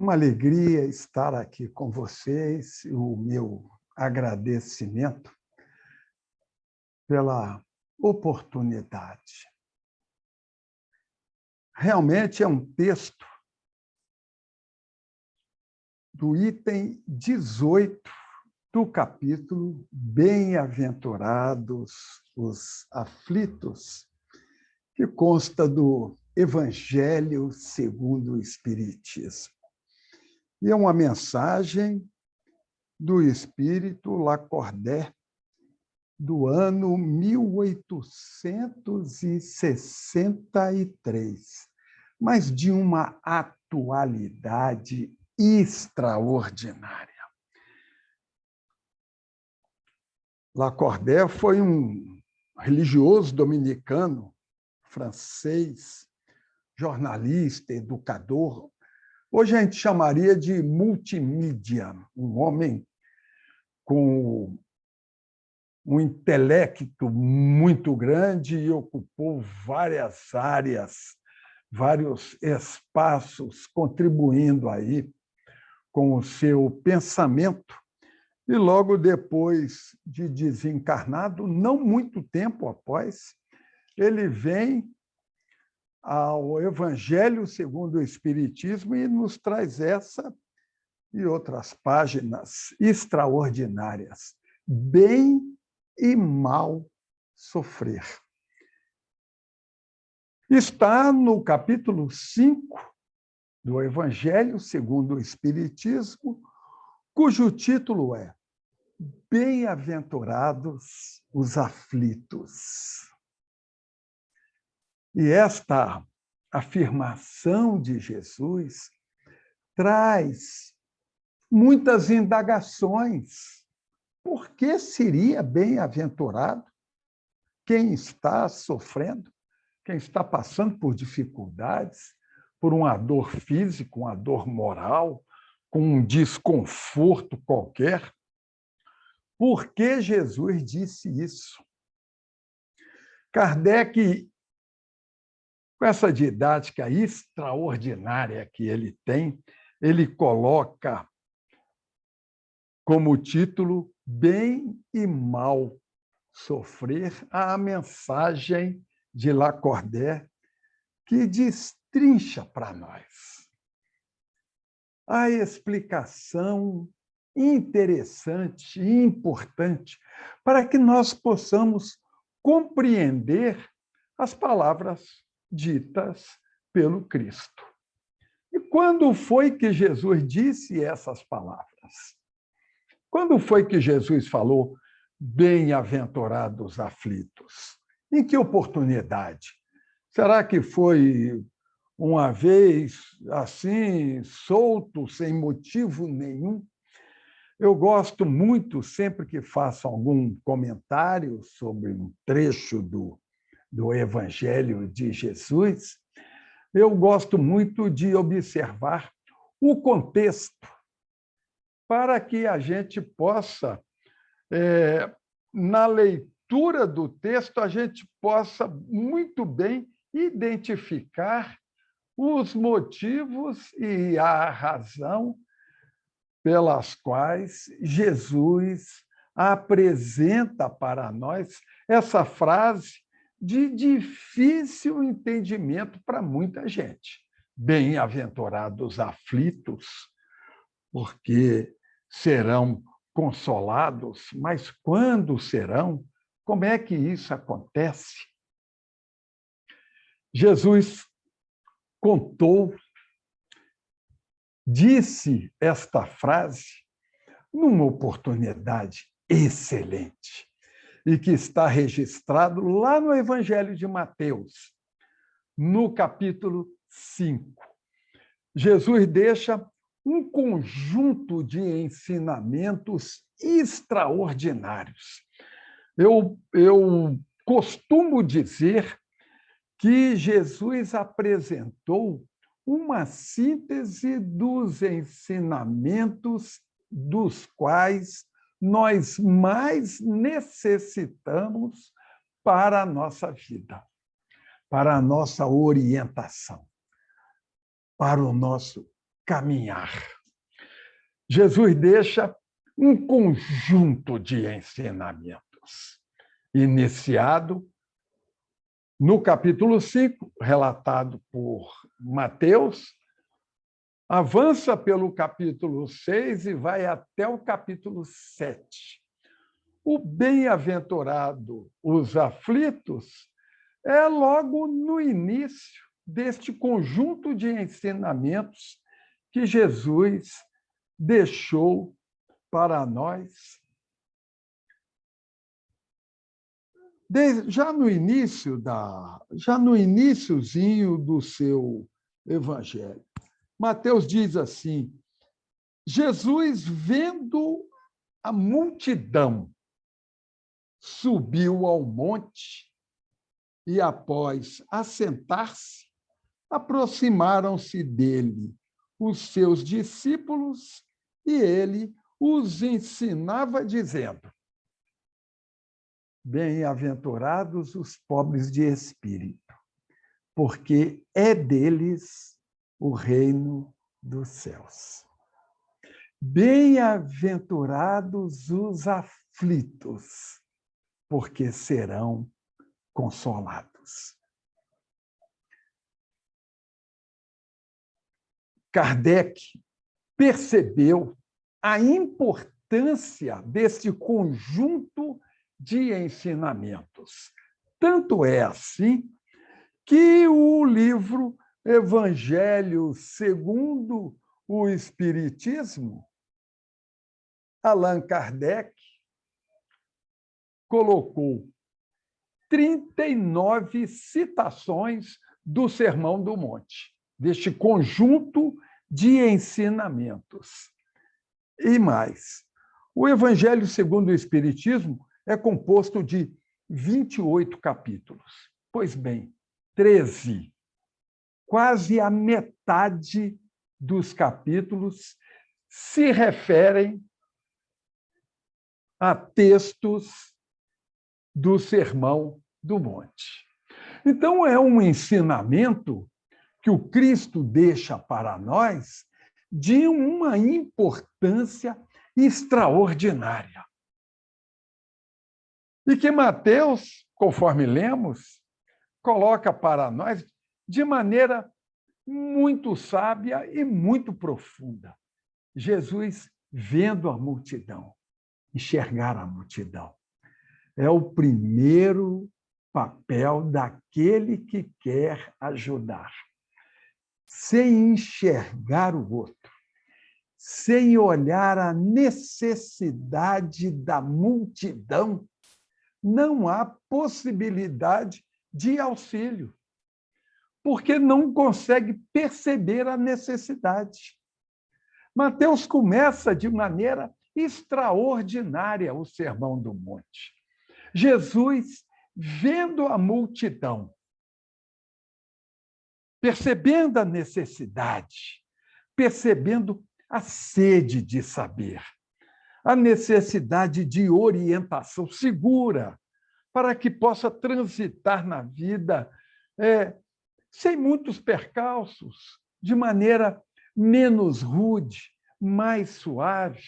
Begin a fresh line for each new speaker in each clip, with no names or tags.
Uma alegria estar aqui com vocês, o meu agradecimento pela oportunidade. Realmente é um texto do item 18 do capítulo Bem-aventurados os aflitos, que consta do Evangelho segundo o Espiritismo. E é uma mensagem do Espírito Lacordaire, do ano 1863, mas de uma atualidade extraordinária. Lacordaire foi um religioso dominicano, francês, jornalista, educador. Hoje a gente chamaria de multimídia, um homem com um intelecto muito grande e ocupou várias áreas, vários espaços, contribuindo aí com o seu pensamento. E logo depois de desencarnado, não muito tempo após, ele vem ao Evangelho segundo o Espiritismo e nos traz essa e outras páginas extraordinárias. Bem e mal sofrer. Está no capítulo 5 do Evangelho segundo o Espiritismo, cujo título é Bem-aventurados os aflitos. E esta afirmação de Jesus traz muitas indagações. Por que seria bem-aventurado quem está sofrendo, quem está passando por dificuldades, por uma dor física, uma dor moral, com um desconforto qualquer? Por que Jesus disse isso? Kardec, com essa didática extraordinária que ele tem, ele coloca como título Bem e Mal Sofrer, a mensagem de Lacordaire, que destrincha para nós a explicação interessante e importante para que nós possamos compreender as palavras ditas pelo Cristo. E quando foi que Jesus disse essas palavras? Quando foi que Jesus falou bem-aventurados aflitos? Em que oportunidade? Será que foi uma vez assim, solto, sem motivo nenhum? Eu gosto muito, sempre que faço algum comentário sobre um trecho do Evangelho de Jesus, eu gosto muito de observar o contexto para que a gente possa, na leitura do texto, a gente possa muito bem identificar os motivos e a razão pelas quais Jesus apresenta para nós essa frase de difícil entendimento para muita gente. Bem-aventurados aflitos, porque serão consolados, mas quando serão? Como é que isso acontece? Jesus contou, disse esta frase numa oportunidade excelente e que está registrado lá no Evangelho de Mateus, no capítulo 5. Jesus deixa um conjunto de ensinamentos extraordinários. Eu costumo dizer que Jesus apresentou uma síntese dos ensinamentos dos quais nós mais necessitamos para a nossa vida, para a nossa orientação, para o nosso caminhar. Jesus deixa um conjunto de ensinamentos, iniciado no capítulo 5, relatado por Mateus, avança pelo capítulo 6 e vai até o capítulo 7. O bem-aventurado os aflitos é logo no início deste conjunto de ensinamentos que Jesus deixou para nós. Já no iniciozinho do seu evangelho, Mateus diz assim: Jesus, vendo a multidão, subiu ao monte e, após assentar-se, aproximaram-se dele os seus discípulos e ele os ensinava, dizendo: Bem-aventurados os pobres de espírito, porque é deles o reino dos céus. Bem-aventurados os aflitos, porque serão consolados. Kardec percebeu a importância deste conjunto de ensinamentos. Tanto é assim que o livro Evangelho segundo o Espiritismo, Allan Kardec colocou 39 citações do Sermão do Monte, deste conjunto de ensinamentos. E mais, o Evangelho segundo o Espiritismo é composto de 28 capítulos. Pois bem, 13, quase a metade dos capítulos, se referem a textos do Sermão do Monte. Então, é um ensinamento que o Cristo deixa para nós de uma importância extraordinária. E que Mateus, conforme lemos, coloca para nós de maneira muito sábia e muito profunda. Jesus, vendo a multidão, enxergar a multidão, é o primeiro papel daquele que quer ajudar. Sem enxergar o outro, sem olhar a necessidade da multidão, não há possibilidade de auxílio, porque não consegue perceber a necessidade. Mateus começa de maneira extraordinária o Sermão do Monte. Jesus, vendo a multidão, percebendo a necessidade, percebendo a sede de saber, a necessidade de orientação segura para que possa transitar na vida sem muitos percalços, de maneira menos rude, mais suave.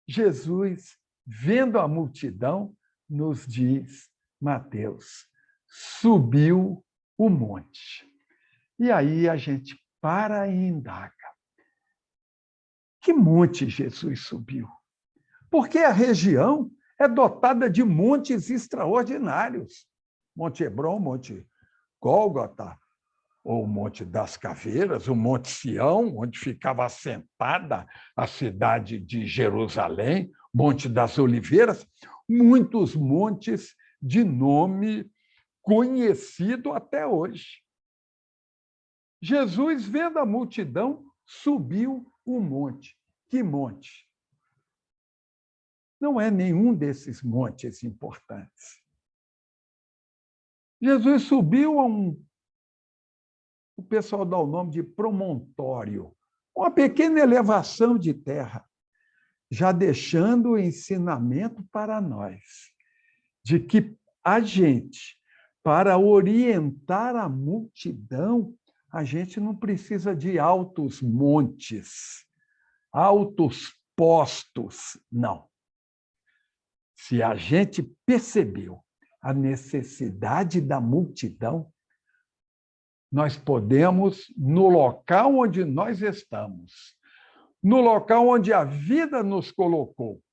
Jesus, vendo a multidão, nos diz Mateus, subiu o monte. E aí a gente para e indaga. Que monte Jesus subiu? Porque a região é dotada de montes extraordinários. Monte Hebron, Monte Gólgota, ou o Monte das Caveiras, o Monte Sião, onde ficava assentada a cidade de Jerusalém, Monte das Oliveiras, muitos montes de nome conhecido até hoje. Jesus, vendo a multidão, subiu o monte. Que monte? Não é nenhum desses montes importantes. Jesus subiu a o pessoal dá o nome de promontório, uma pequena elevação de terra, já deixando o ensinamento para nós, de que a gente, para orientar a multidão, a gente não precisa de altos montes, altos postos, não. Se a gente percebeu a necessidade da multidão, nós podemos, no local onde nós estamos, no local onde a vida nos colocou.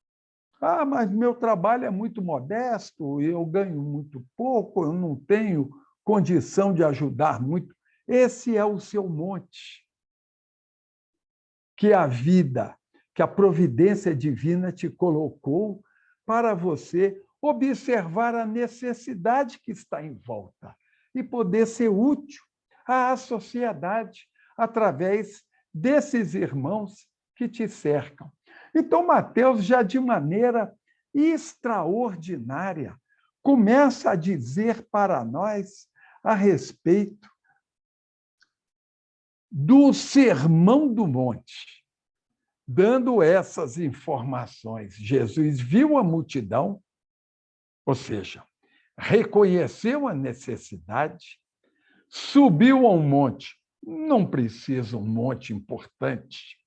Ah, mas meu trabalho é muito modesto, eu ganho muito pouco, eu não tenho condição de ajudar muito. Esse é o seu monte. Que a vida, que a providência divina te colocou para você observar a necessidade que está em volta e poder ser útil à sociedade através desses irmãos que te cercam. Então, Mateus, já de maneira extraordinária, começa a dizer para nós a respeito do Sermão do Monte, dando essas informações. Jesus viu a multidão, ou seja, reconheceu a necessidade, subiu a um monte. Não precisa um monte importante.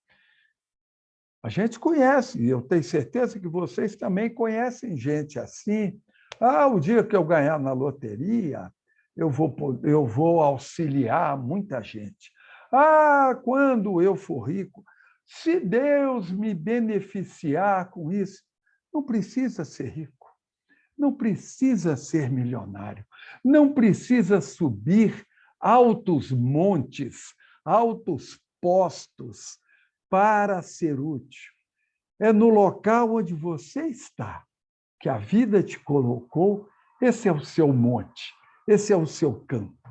A gente conhece, e eu tenho certeza que vocês também conhecem gente assim. Ah, o dia que eu ganhar na loteria, eu vou auxiliar muita gente. Ah, quando eu for rico, se Deus me beneficiar com isso, não precisa ser rico, não precisa ser milionário, não precisa subir altos montes, altos postos para ser útil. É no local onde você está, que a vida te colocou, esse é o seu monte, esse é o seu campo.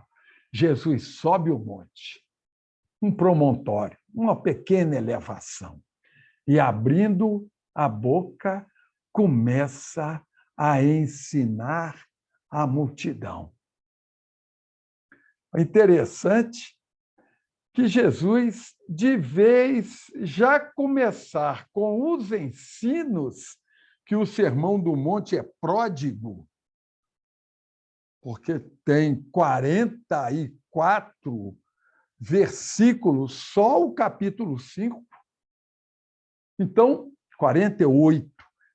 Jesus sobe o monte, um promontório, uma pequena elevação, e abrindo a boca, começa a ensinar a multidão. É interessante que Jesus, de vez já começar com os ensinos, que o Sermão do Monte é pródigo, porque tem 44 versículos, só o capítulo 5. Então, 48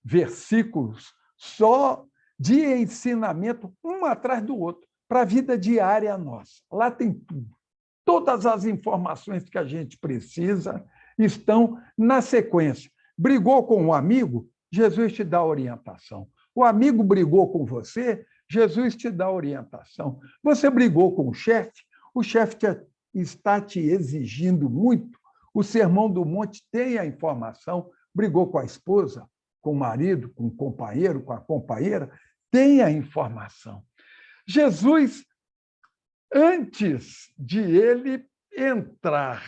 versículos só de ensinamento, um atrás do outro, para a vida diária nossa. Lá tem tudo. Todas as informações que a gente precisa estão na sequência. Brigou com um amigo? Jesus te dá orientação. O amigo brigou com você? Jesus te dá orientação. Você brigou com o chefe? O chefe está te exigindo muito. O Sermão do Monte tem a informação. Brigou com a esposa, com o marido, com o companheiro, com a companheira? Tem a informação. Jesus, antes de ele entrar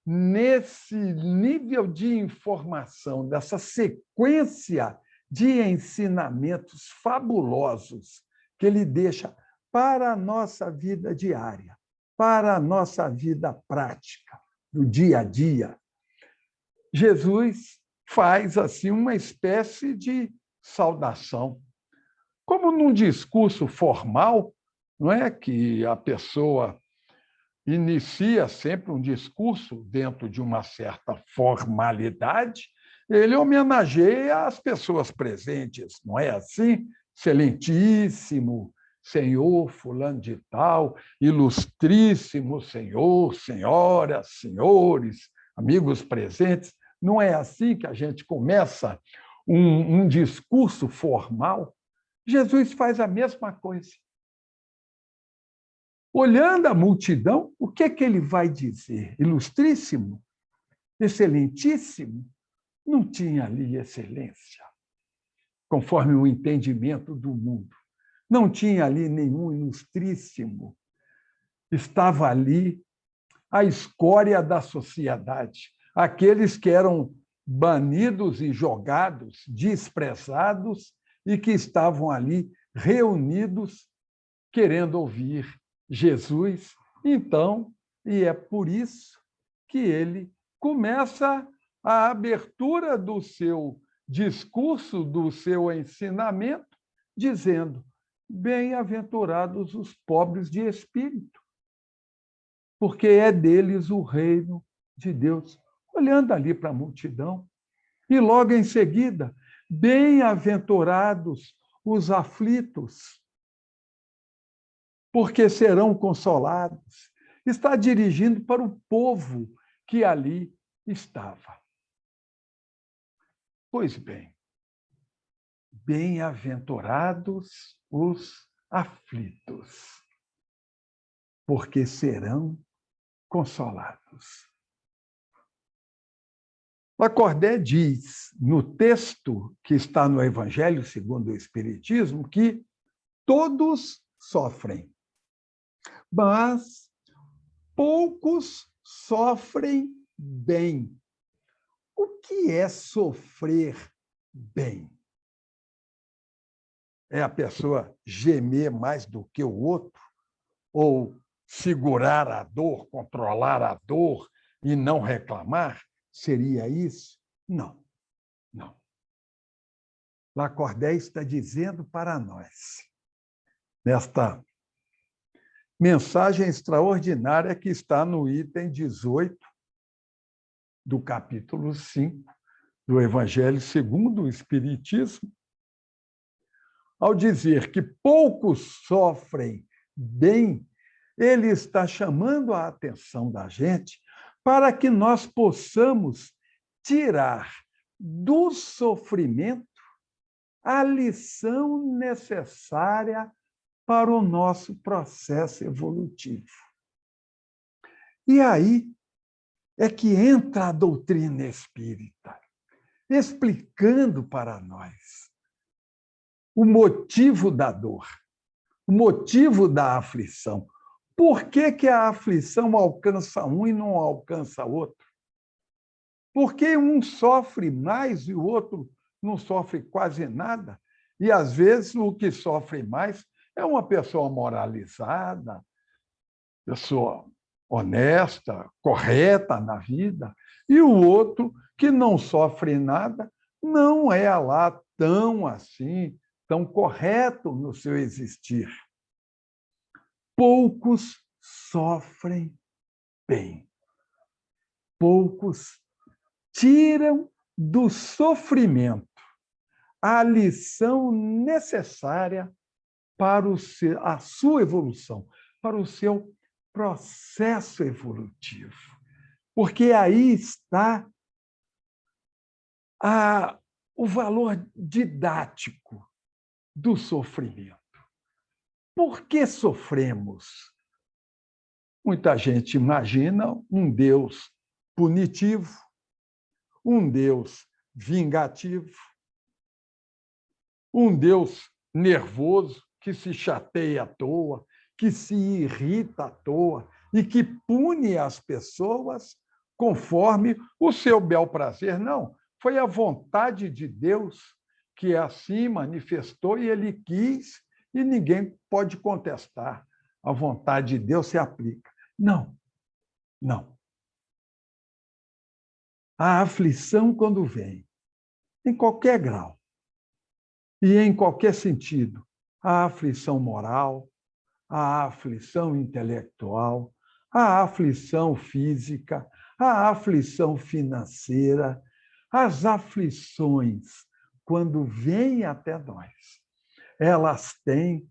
nesse nível de informação, dessa sequência de ensinamentos fabulosos que ele deixa para a nossa vida diária, para a nossa vida prática, do dia a dia, Jesus faz assim uma espécie de saudação. Como num discurso formal, não é que a pessoa inicia sempre um discurso dentro de uma certa formalidade, ele homenageia as pessoas presentes, não é assim? Excelentíssimo senhor fulano de tal, ilustríssimo senhor, senhoras, senhores, amigos presentes. Não é assim que a gente começa um discurso formal? Jesus faz a mesma coisa. Olhando a multidão, o que é que ele vai dizer? Ilustríssimo? Excelentíssimo? Não tinha ali excelência, conforme o entendimento do mundo. Não tinha ali nenhum ilustríssimo. Estava ali a escória da sociedade, aqueles que eram banidos e jogados, desprezados, e que estavam ali reunidos, querendo ouvir Jesus. Então, e é por isso que ele começa a abertura do seu discurso, do seu ensinamento, dizendo: bem-aventurados os pobres de espírito, porque é deles o reino de Deus. Olhando ali para a multidão, e logo em seguida, bem-aventurados os aflitos, porque serão consolados. Está dirigindo para o povo que ali estava. Pois bem, bem-aventurados os aflitos, porque serão consolados. Lacordaire diz, no texto que está no Evangelho segundo o Espiritismo, que todos sofrem, mas poucos sofrem bem. O que é sofrer bem? É a pessoa gemer mais do que o outro? Ou segurar a dor, controlar a dor e não reclamar? Seria isso? Não, não. Lacordaire está dizendo para nós, nesta mensagem extraordinária que está no item 18 do capítulo 5 do Evangelho segundo o Espiritismo, ao dizer que poucos sofrem bem, ele está chamando a atenção da gente para que nós possamos tirar do sofrimento a lição necessária para o nosso processo evolutivo. E aí é que entra a doutrina espírita, explicando para nós o motivo da dor, o motivo da aflição. Por que a aflição alcança um e não alcança outro? Por que um sofre mais e o outro não sofre quase nada? E, às vezes, o que sofre mais é uma pessoa moralizada, pessoa honesta, correta na vida, e o outro que não sofre nada não é lá tão assim, tão correto no seu existir. Poucos sofrem bem. Poucos tiram do sofrimento a lição necessária para a sua evolução, para o seu processo evolutivo. Porque aí está o valor didático do sofrimento. Por que sofremos? Muita gente imagina um Deus punitivo, um Deus vingativo, um Deus nervoso, que se chateia à toa, que se irrita à toa e que pune as pessoas conforme o seu bel prazer. Não, foi a vontade de Deus que assim manifestou e ele quis, e ninguém pode contestar. A vontade de Deus se aplica. Não, não. A aflição, quando vem, em qualquer grau e em qualquer sentido, a aflição moral, a aflição intelectual, a aflição física, a aflição financeira, as aflições, quando vêm até nós, elas têm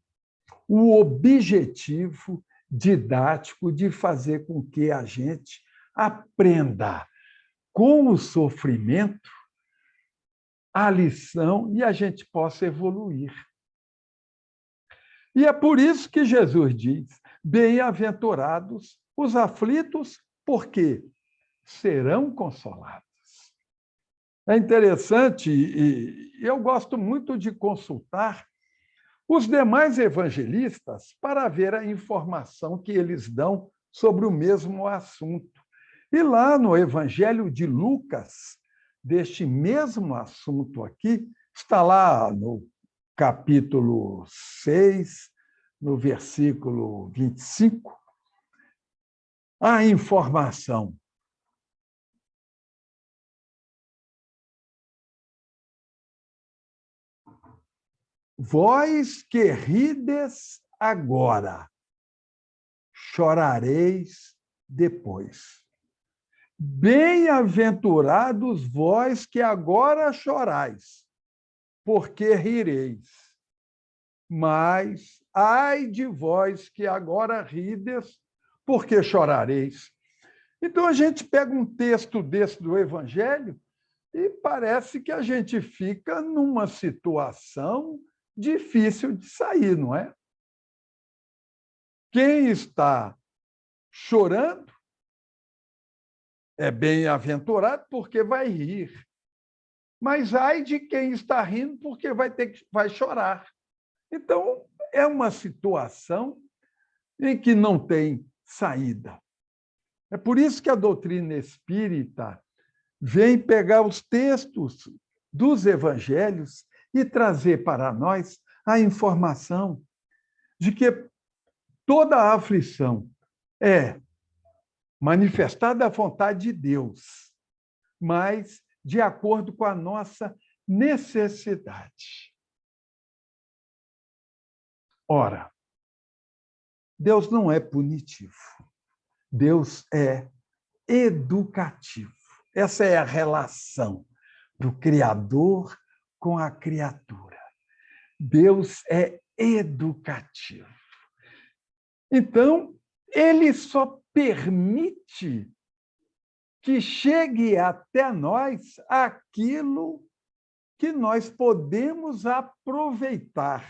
o objetivo didático de fazer com que a gente aprenda com o sofrimento a lição e a gente possa evoluir. E é por isso que Jesus diz: bem-aventurados os aflitos, porque serão consolados. É interessante, e eu gosto muito de consultar os demais evangelistas para ver a informação que eles dão sobre o mesmo assunto. E lá no Evangelho de Lucas, deste mesmo assunto aqui, está lá no capítulo 6, no versículo 25, a informação. Vós que rides agora, chorareis depois. Bem-aventurados vós que agora chorais, porque rireis. Mas ai de vós que agora rides, porque chorareis. Então, a gente pega um texto desse do Evangelho e parece que a gente fica numa situação difícil de sair, não é? Quem está chorando é bem-aventurado porque vai rir. Mas ai de quem está rindo porque vai chorar. Então, é uma situação em que não tem saída. É por isso que a doutrina espírita vem pegar os textos dos evangelhos e trazer para nós a informação de que toda a aflição é manifestada a vontade de Deus, mas de acordo com a nossa necessidade. Ora, Deus não é punitivo. Deus é educativo. Essa é a relação do Criador com a criatura. Deus é educativo. Então, ele só permite que chegue até nós aquilo que nós podemos aproveitar.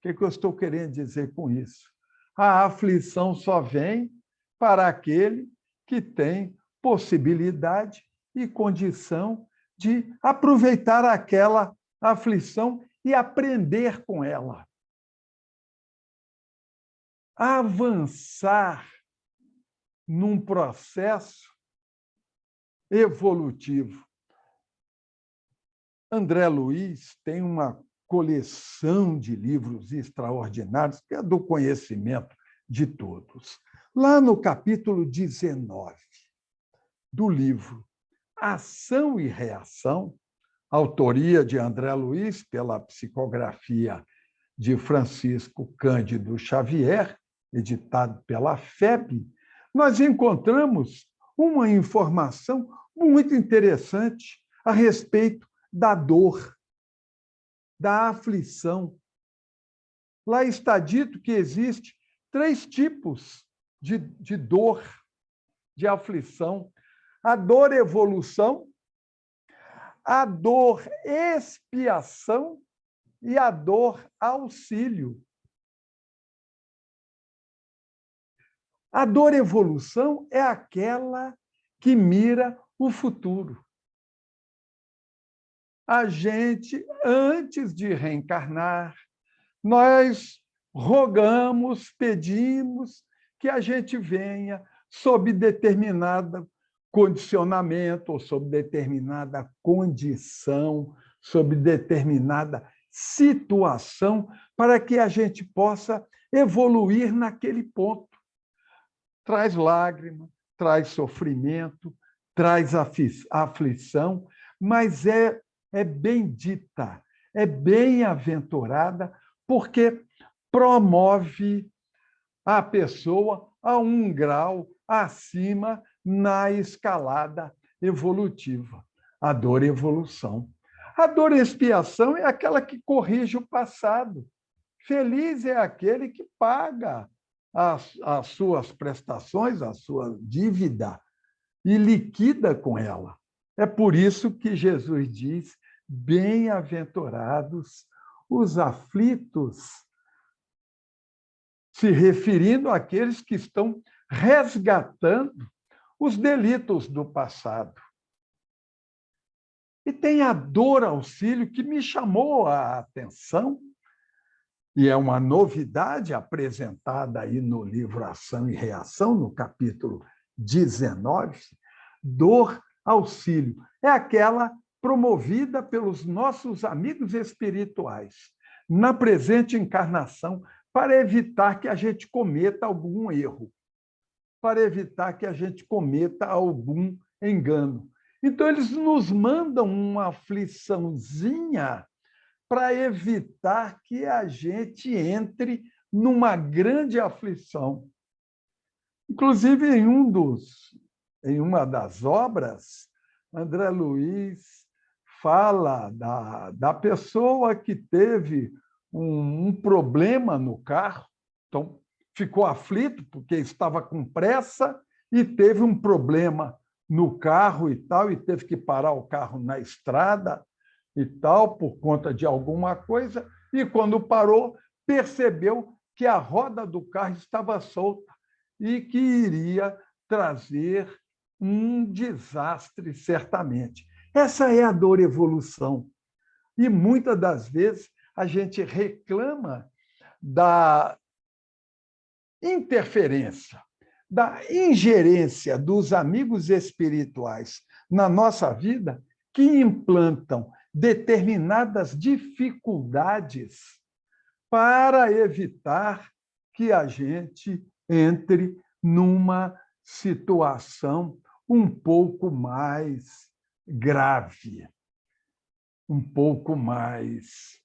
O que eu estou querendo dizer com isso? A aflição só vem para aquele que tem possibilidade e condição de aproveitar aquela aflição e aprender com ela. Avançar num processo evolutivo. André Luiz tem uma coleção de livros extraordinários, que é do conhecimento de todos. Lá no capítulo 19 do livro Ação e Reação, autoria de André Luiz, pela psicografia de Francisco Cândido Xavier, editado pela FEB, nós encontramos uma informação muito interessante a respeito da dor, da aflição. Lá está dito que existe 3 tipos de dor, de aflição. A dor evolução, a dor expiação e a dor auxílio. A dor evolução é aquela que mira o futuro. A gente, antes de reencarnar, nós rogamos, pedimos que a gente venha sob determinado condicionamento, ou sob determinada condição, sob determinada situação, para que a gente possa evoluir naquele ponto. Traz lágrima, traz sofrimento, traz aflição, mas é bendita, é bem-aventurada, porque promove a pessoa a um grau acima na escalada evolutiva. A dor evolução. A dor expiação é aquela que corrige o passado. Feliz é aquele que paga as suas prestações, a sua dívida, e liquida com ela. É por isso que Jesus diz: bem-aventurados os aflitos, se referindo àqueles que estão resgatando os delitos do passado. E tem a dor auxílio que me chamou a atenção, e é uma novidade apresentada aí no livro Ação e Reação, no capítulo 19, dor auxílio. É aquela promovida pelos nossos amigos espirituais na presente encarnação para evitar que a gente cometa algum erro, para evitar que a gente cometa algum engano. Então, eles nos mandam uma afliçãozinha para evitar que a gente entre numa grande aflição. Inclusive, em uma das obras, André Luiz fala da pessoa que teve um problema no carro, então ficou aflito porque estava com pressa e teve um problema no carro e tal, e teve que parar o carro na estrada e tal, por conta de alguma coisa, e quando parou, percebeu que a roda do carro estava solta e que iria trazer um desastre, certamente. Essa é a dor evolução. E muitas das vezes a gente reclama da interferência, da ingerência dos amigos espirituais na nossa vida, que implantam determinadas dificuldades para evitar que a gente entre numa situação um pouco mais grave, um pouco mais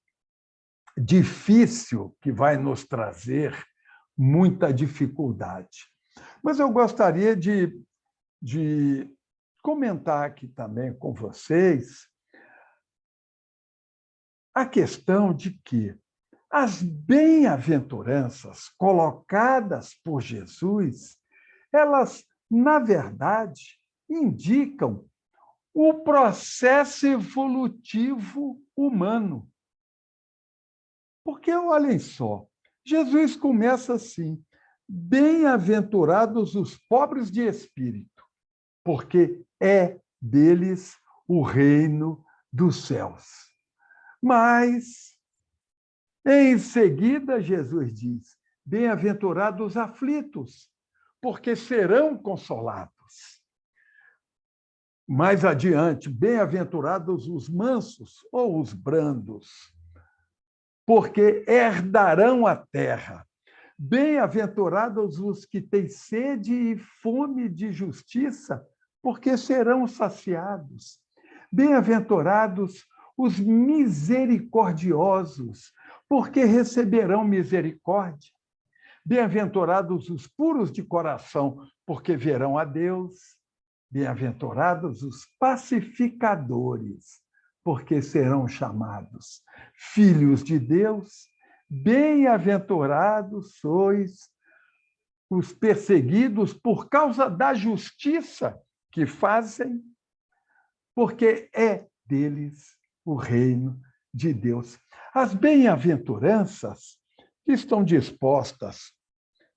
difícil, que vai nos trazer muita dificuldade. Mas eu gostaria de comentar aqui também com vocês a questão de que as bem-aventuranças colocadas por Jesus, elas, na verdade, indicam o processo evolutivo humano. Porque, olhem só, Jesus começa assim: bem-aventurados os pobres de espírito, porque é deles o reino dos céus. Mas, em seguida, Jesus diz: bem-aventurados os aflitos, porque serão consolados. Mais adiante, bem-aventurados os mansos ou os brandos, porque herdarão a terra. Bem-aventurados os que têm sede e fome de justiça, porque serão saciados. Bem-aventurados os misericordiosos, porque receberão misericórdia. Bem-aventurados os puros de coração, porque verão a Deus. Bem-aventurados os pacificadores, porque serão chamados filhos de Deus. Bem-aventurados sois os perseguidos por causa da justiça que fazem, porque é deles o reino de Deus. As bem-aventuranças que estão dispostas,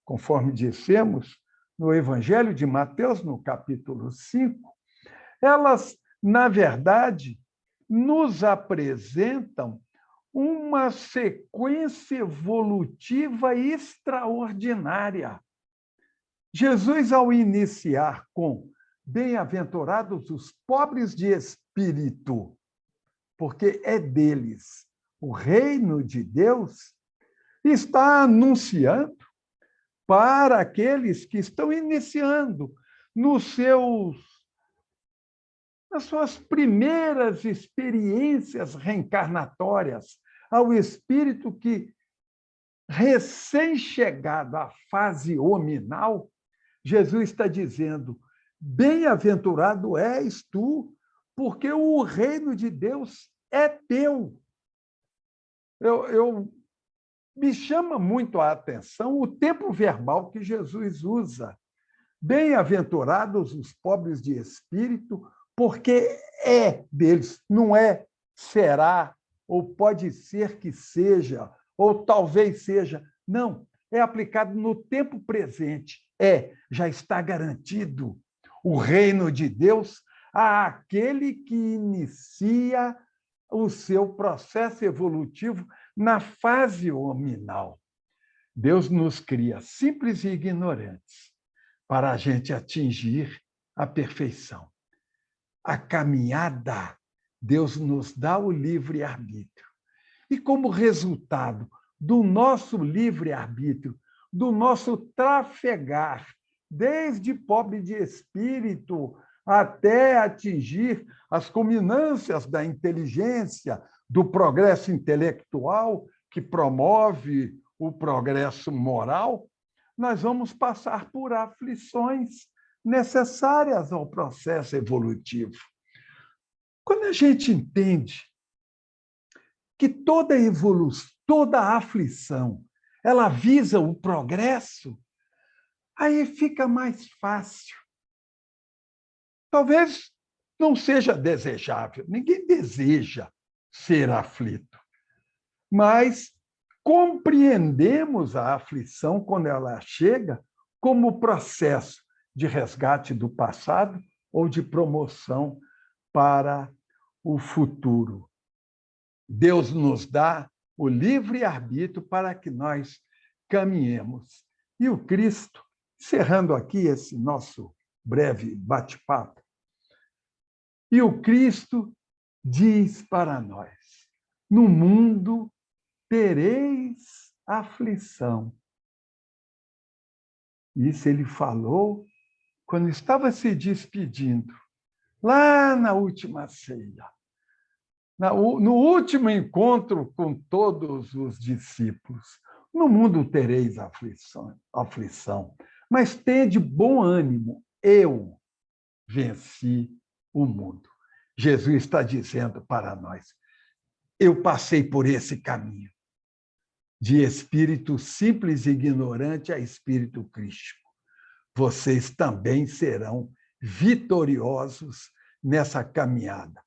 conforme dissemos, no Evangelho de Mateus, no capítulo 5, elas, na verdade, nos apresentam uma sequência evolutiva extraordinária. Jesus, ao iniciar com bem-aventurados os pobres de espírito, porque é deles o reino de Deus, está anunciando para aqueles que estão iniciando nas suas primeiras experiências reencarnatórias, ao espírito que, recém-chegado à fase hominal, Jesus está dizendo: bem-aventurado és tu, porque o reino de Deus é teu. Me chama muito a atenção o tempo verbal que Jesus usa. Bem-aventurados os pobres de espírito, porque é deles, não é será, ou pode ser que seja, ou talvez seja. Não, é aplicado no tempo presente. Já está garantido o reino de Deus àquele que inicia o seu processo evolutivo na fase hominal. Deus nos cria simples e ignorantes para a gente atingir a perfeição. A caminhada, Deus nos dá o livre-arbítrio. E como resultado do nosso livre-arbítrio, do nosso trafegar, desde pobre de espírito até atingir as culminâncias da inteligência, do progresso intelectual, que promove o progresso moral, nós vamos passar por aflições necessárias ao processo evolutivo. Quando a gente entende que toda evolução, toda aflição, ela visa o progresso, aí fica mais fácil. Talvez não seja desejável, ninguém deseja ser aflito, mas compreendemos a aflição quando ela chega como processo de resgate do passado ou de promoção para o futuro. Deus nos dá o livre-arbítrio para que nós caminhemos. E o Cristo, encerrando aqui esse nosso breve bate-papo, e o Cristo diz para nós: no mundo tereis aflição. Isso ele falou quando estava se despedindo, lá na última ceia, no último encontro com todos os discípulos. No mundo tereis aflição, mas tende bom ânimo, eu venci o mundo. Jesus está dizendo para nós: eu passei por esse caminho, de espírito simples e ignorante a espírito crístico. Vocês também serão vitoriosos nessa caminhada.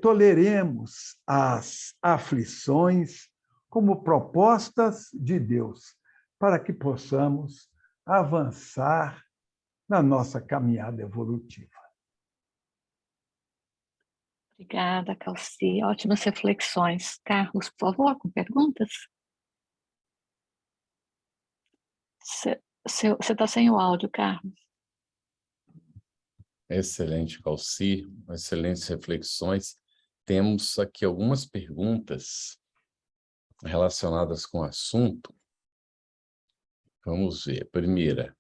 Toleremos as aflições como propostas de Deus, para que possamos avançar na nossa caminhada evolutiva.
Obrigada, Calci. Ótimas reflexões. Carlos, por favor, com perguntas? Você está sem o áudio, Carlos.
Excelente, Calci. Excelentes reflexões. Temos aqui algumas perguntas relacionadas com o assunto. Vamos ver. Primeira,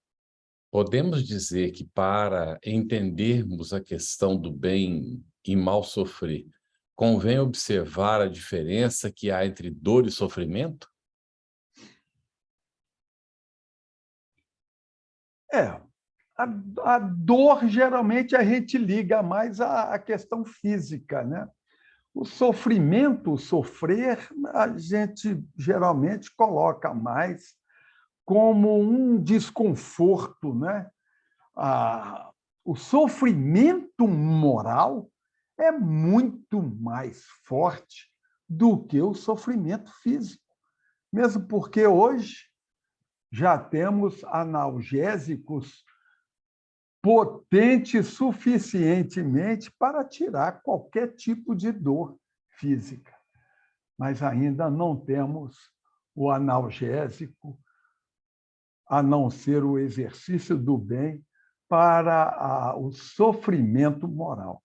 podemos dizer que para entendermos a questão do bem e mal sofrer, convém observar a diferença que há entre dor e sofrimento?
A dor, geralmente, a gente liga mais à questão física, né? O sofrimento, o sofrer, a gente geralmente coloca mais como um desconforto, né? O sofrimento moral é muito mais forte do que o sofrimento físico, mesmo porque hoje já temos analgésicos potentes suficientemente para tirar qualquer tipo de dor física, mas ainda não temos o analgésico, a não ser o exercício do bem, para o sofrimento moral.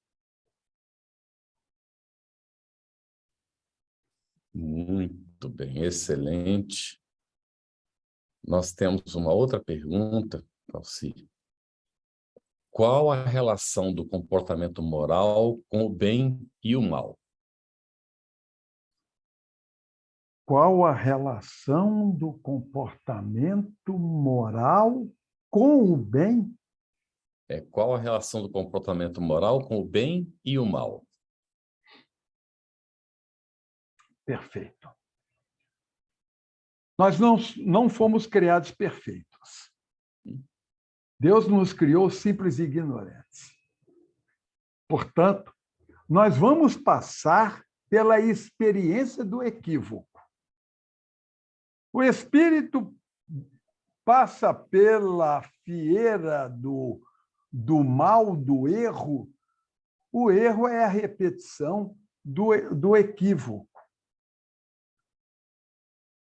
Muito bem, excelente. Nós temos uma outra pergunta, Calci. Qual a relação do comportamento moral com o bem e o mal?
Qual a relação do comportamento moral com o bem?
Qual a relação do comportamento moral com o bem e o mal?
Perfeito. Nós não fomos criados perfeitos. Deus nos criou simples e ignorantes. Portanto, nós vamos passar pela experiência do equívoco. O espírito passa pela fieira do mal, do erro. O erro é a repetição do equívoco.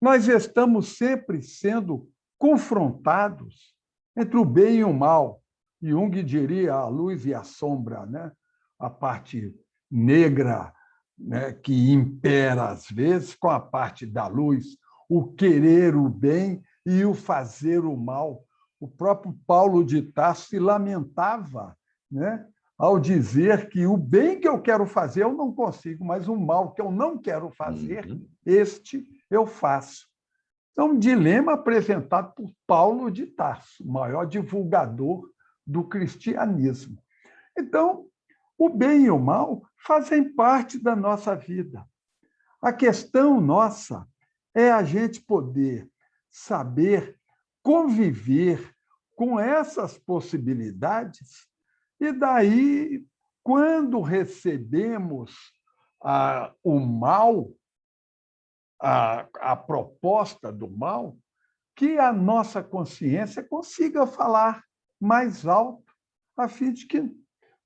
Nós estamos sempre sendo confrontados entre o bem e o mal. Jung diria a luz e a sombra, né? A parte negra, né, que impera às vezes, com a parte da luz, o querer o bem e o fazer o mal. O próprio Paulo de Tarso se lamentava, né, ao dizer que o bem que eu quero fazer eu não consigo, mas o mal que eu não quero fazer, este eu faço. É um dilema apresentado por Paulo de Tarso, o maior divulgador do cristianismo. Então, o bem e o mal fazem parte da nossa vida. A questão nossa é a gente poder saber conviver com essas possibilidades e daí, quando recebemos o mal, a proposta do mal, que a nossa consciência consiga falar mais alto, a fim de que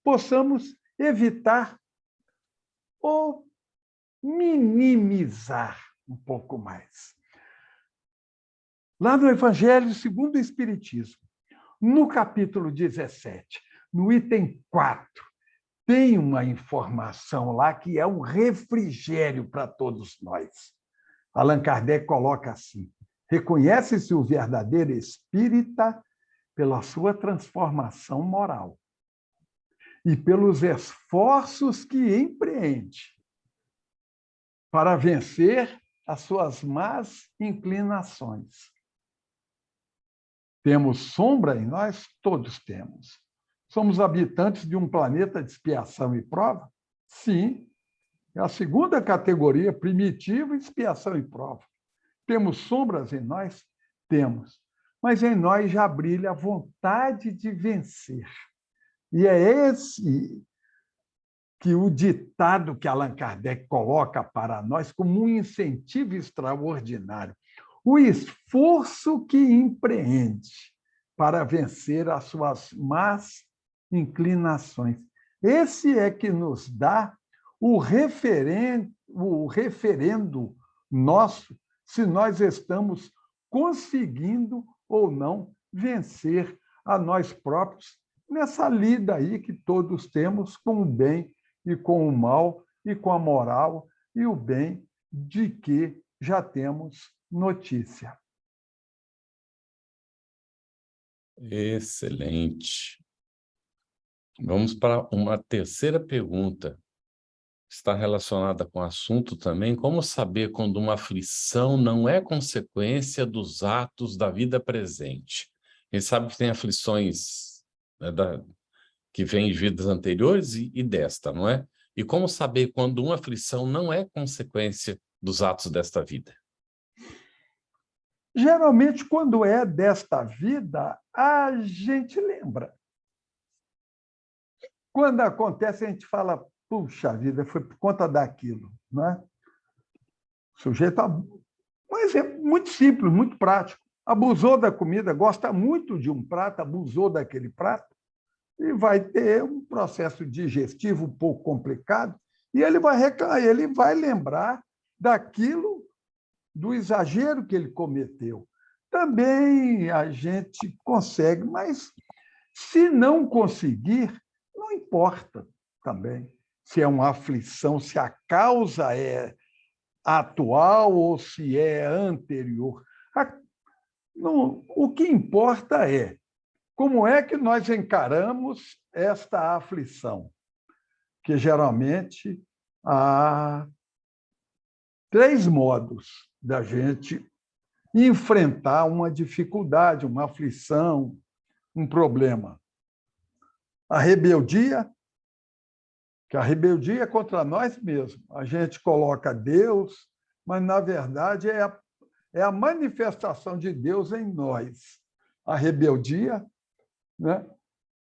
possamos evitar ou minimizar um pouco mais. Lá no Evangelho segundo o Espiritismo, no capítulo 17, no item 4, tem uma informação lá que é um refrigério para todos nós. Allan Kardec coloca assim: reconhece-se o verdadeiro espírita pela sua transformação moral e pelos esforços que empreende para vencer as suas más inclinações. Temos sombra em nós? Todos temos. Somos habitantes de um planeta de expiação e prova? Sim. É a segunda categoria, primitiva, expiação e prova. Temos sombras em nós? Temos. Mas em nós já brilha a vontade de vencer. E é esse que o ditado que Allan Kardec coloca para nós como um incentivo extraordinário. O esforço que empreende para vencer as suas más inclinações. Esse é que nos dá o referendo nosso se nós estamos conseguindo ou não vencer a nós próprios nessa lida aí que todos temos com o bem e com o mal, e com a moral e o bem de que já temos notícia.
Excelente. Vamos para uma terceira pergunta. Está relacionada com o assunto também. Como saber quando uma aflição não é consequência dos atos da vida presente? A gente sabe que tem aflições, né, que vêm de vidas anteriores e desta, não é? E como saber quando uma aflição não é consequência dos atos desta vida?
Geralmente, quando é desta vida, a gente lembra. Quando acontece, a gente fala, puxa vida, foi por conta daquilo, não é? O sujeito, um exemplo muito simples, muito prático. Abusou da comida, gosta muito de um prato, abusou daquele prato, e vai ter um processo digestivo um pouco complicado, e ele vai lembrar daquilo, do exagero que ele cometeu. Também a gente consegue, mas se não conseguir, não importa também se é uma aflição, se a causa é atual ou se é anterior. O que importa é como é que nós encaramos esta aflição, que geralmente há 3 modos da gente enfrentar uma dificuldade, uma aflição, um problema. A rebeldia, que a rebeldia é contra nós mesmos. A gente coloca Deus, mas, na verdade, é a manifestação de Deus em nós. A rebeldia, né?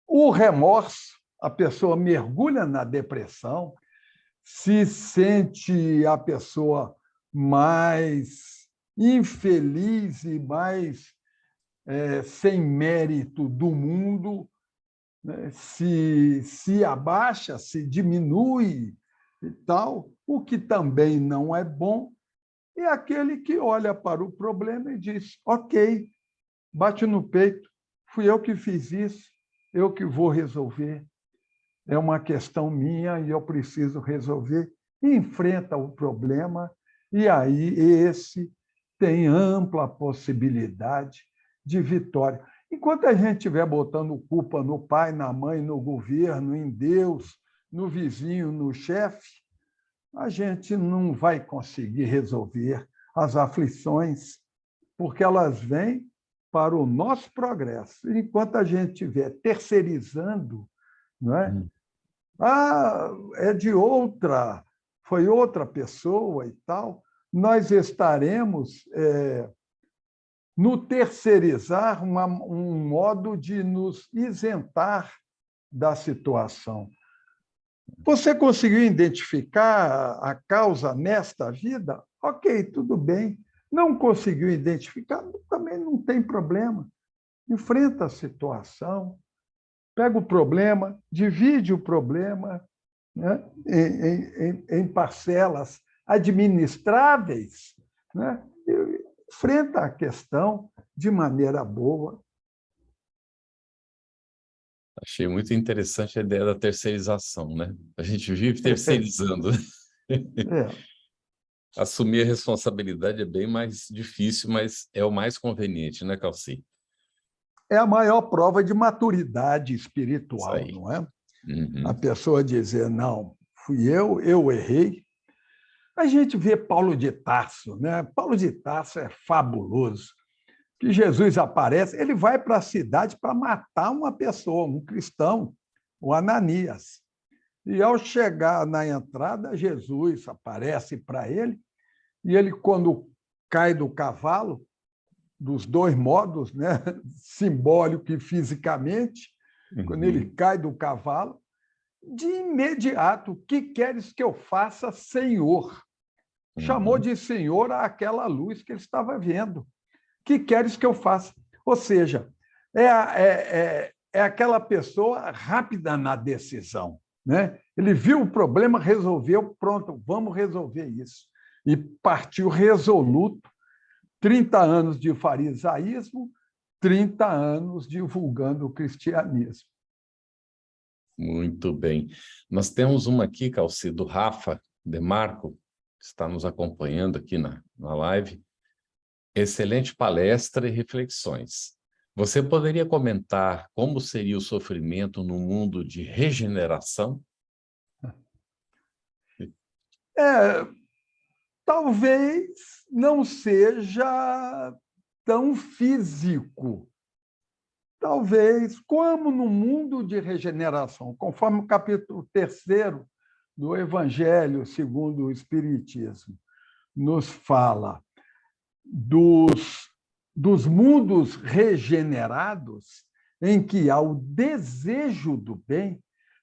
O remorso, a pessoa mergulha na depressão, se sente a pessoa mais infeliz e mais sem mérito do mundo, né? Se abaixa, se diminui e tal, o que também não é bom, é aquele que olha para o problema e diz, ok, bate no peito, fui eu que fiz isso, eu que vou resolver. É uma questão minha e eu preciso resolver. Enfrenta o problema e aí esse tem ampla possibilidade de vitória. Enquanto a gente estiver botando culpa no pai, na mãe, no governo, em Deus, no vizinho, no chefe, a gente não vai conseguir resolver as aflições porque elas vêm para o nosso progresso. Enquanto a gente estiver terceirizando, não é? Ah, é de outra, foi outra pessoa e tal, nós estaremos no terceirizar um modo de nos isentar da situação. Você conseguiu identificar a causa nesta vida? Ok, tudo bem. Não conseguiu identificar? Também não tem problema. Enfrenta a situação, pega o problema, divide o problema, né, em parcelas administráveis, né, e enfrenta a questão de maneira boa.
Achei muito interessante a ideia da terceirização, né? A gente vive terceirizando.
É.
Assumir a responsabilidade é bem mais difícil, mas é o mais conveniente, né, Calci?
É a maior prova de maturidade
Isso
espiritual,
aí.
não é?
Uhum.
A pessoa dizer, não, fui eu errei. A gente vê Paulo de Tarso, né? Paulo de Tarso é fabuloso. Que Jesus aparece, ele vai para a cidade para matar uma pessoa, um cristão, o Ananias. E ao chegar na entrada, Jesus aparece para ele, e ele, quando cai do cavalo, dos dois modos, né? Simbólico e fisicamente, quando ele cai do cavalo, de imediato, o que queres que eu faça, Senhor? Chamou de Senhor aquela luz que ele estava vendo. O que queres que eu faça? Ou seja, é aquela pessoa rápida na decisão, né? Ele viu o problema, resolveu, pronto, vamos resolver isso. E partiu resoluto, 30 anos de farisaísmo, 30 anos divulgando o cristianismo.
Muito bem. Nós temos uma aqui, Calci, do Rafa Demarco, que está nos acompanhando aqui na live. Excelente palestra e reflexões. Você poderia comentar como seria o sofrimento no mundo de regeneração?
Talvez não seja tão físico. Talvez, como no mundo de regeneração, conforme o capítulo 3º do Evangelho segundo o Espiritismo nos fala dos mundos regenerados, em que há o desejo do bem,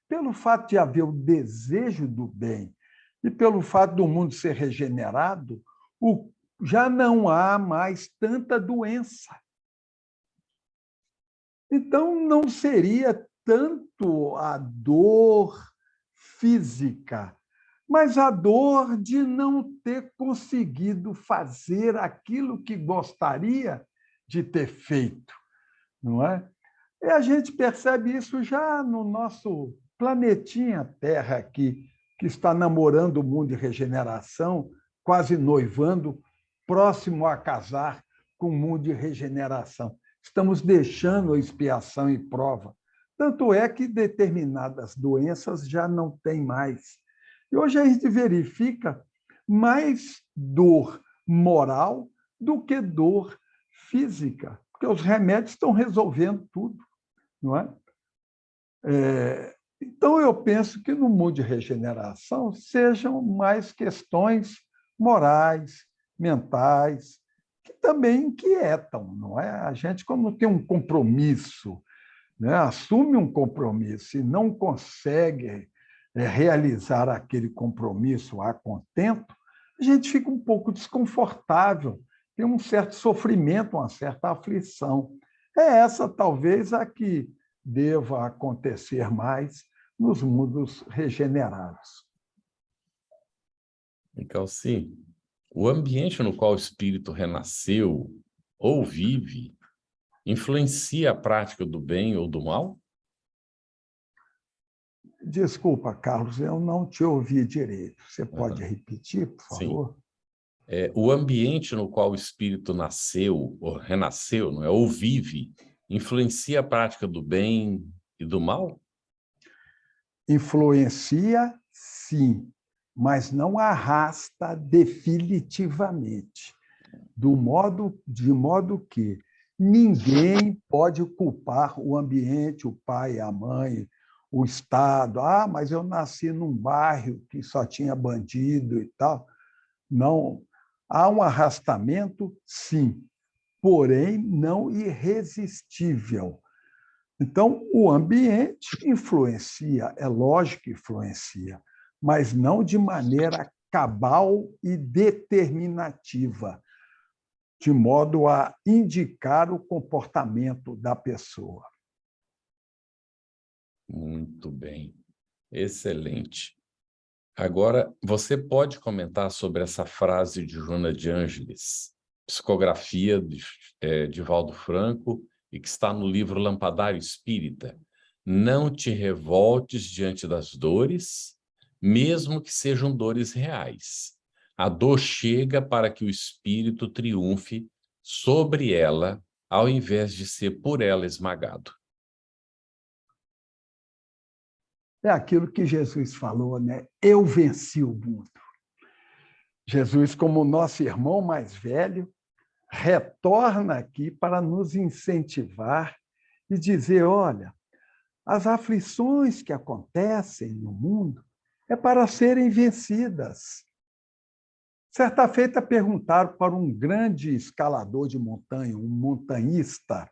pelo fato de haver o desejo do bem e pelo fato do mundo ser regenerado, já não há mais tanta doença. Então, não seria tanto a dor física, mas a dor de não ter conseguido fazer aquilo que gostaria de ter feito, não é? E a gente percebe isso já no nosso planetinha Terra aqui, que está namorando o mundo de regeneração, quase noivando, próximo a casar com o mundo de regeneração. Estamos deixando a expiação e prova. Tanto é que determinadas doenças já não têm mais. E hoje a gente verifica mais dor moral do que dor física, porque os remédios estão resolvendo tudo, não é? Então, eu penso que no mundo de regeneração sejam mais questões morais, mentais, que também inquietam, não é? A gente, quando tem um compromisso, né, assume um compromisso e não consegue realizar aquele compromisso a contento, a gente fica um pouco desconfortável, tem um certo sofrimento, uma certa aflição. É essa, talvez, a que deva acontecer mais nos mundos regenerados.
Calci, o ambiente no qual o espírito renasceu ou vive influencia a prática do bem ou do mal?
Desculpa, Carlos, eu não te ouvi direito. Você pode repetir, por favor?
Sim. O ambiente no qual o espírito nasceu, ou renasceu, não é? Ou vive, influencia a prática do bem e do mal?
Influencia, sim, mas não arrasta definitivamente. de modo que ninguém pode culpar o ambiente, o pai, a mãe, o Estado. Ah, mas eu nasci num bairro que só tinha bandido e tal. Não. Há um arrastamento, sim, porém não irresistível. Então, o ambiente influencia, é lógico que influencia, mas não de maneira cabal e determinativa, de modo a indicar o comportamento da pessoa.
Muito bem. Excelente. Agora, você pode comentar sobre essa frase de Joana de Ângeles, psicografia de Valdo Franco, e que está no livro Lampadário Espírita. Não te revoltes diante das dores, mesmo que sejam dores reais. A dor chega para que o espírito triunfe sobre ela, ao invés de ser por ela esmagado.
É aquilo que Jesus falou, né? Eu venci o mundo. Jesus, como nosso irmão mais velho, retorna aqui para nos incentivar e dizer: olha, as aflições que acontecem no mundo é para serem vencidas. Certa feita perguntaram para um grande escalador de montanha, um montanhista,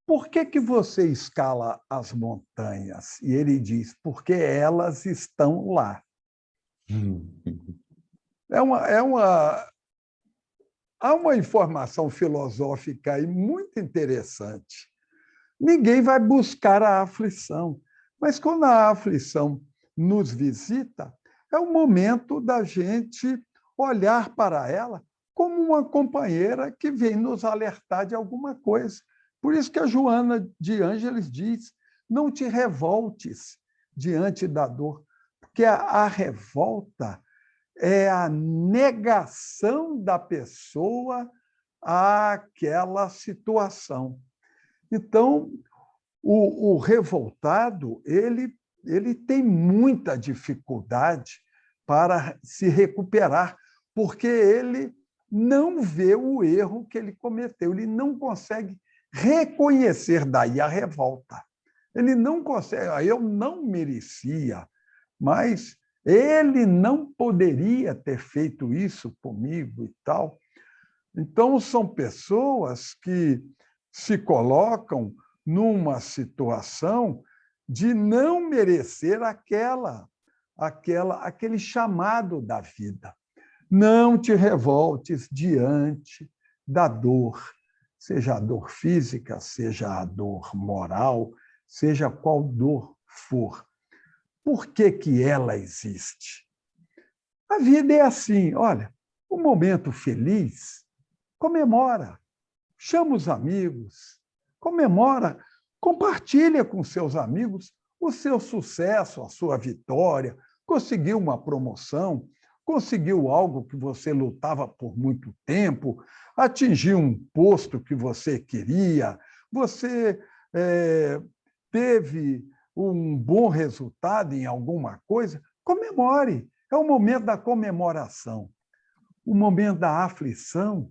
por que você escala as montanhas? E ele diz, porque elas estão lá. Há uma informação filosófica aí muito interessante. Ninguém vai buscar a aflição, mas quando a aflição nos visita, é o momento da gente olhar para ela como uma companheira que vem nos alertar de alguma coisa. Por isso que a Joana de Ângeles diz, não te revoltes diante da dor, porque a revolta é a negação da pessoa àquela situação. Então, o revoltado ele tem muita dificuldade para se recuperar, porque ele não vê o erro que ele cometeu, ele não consegue reconhecer daí a revolta. Ele não consegue, eu não merecia, mas ele não poderia ter feito isso comigo e tal. Então, são pessoas que se colocam numa situação de não merecer aquele chamado da vida. Não te revoltes diante da dor, seja a dor física, seja a dor moral, seja qual dor for. Por que ela existe? A vida é assim, olha, o momento feliz, comemora, chama os amigos, comemora, compartilha com seus amigos o seu sucesso, a sua vitória, conseguiu uma promoção, conseguiu algo que você lutava por muito tempo, atingiu um posto que você queria, você teve um bom resultado em alguma coisa, comemore. É o momento da comemoração. O momento da aflição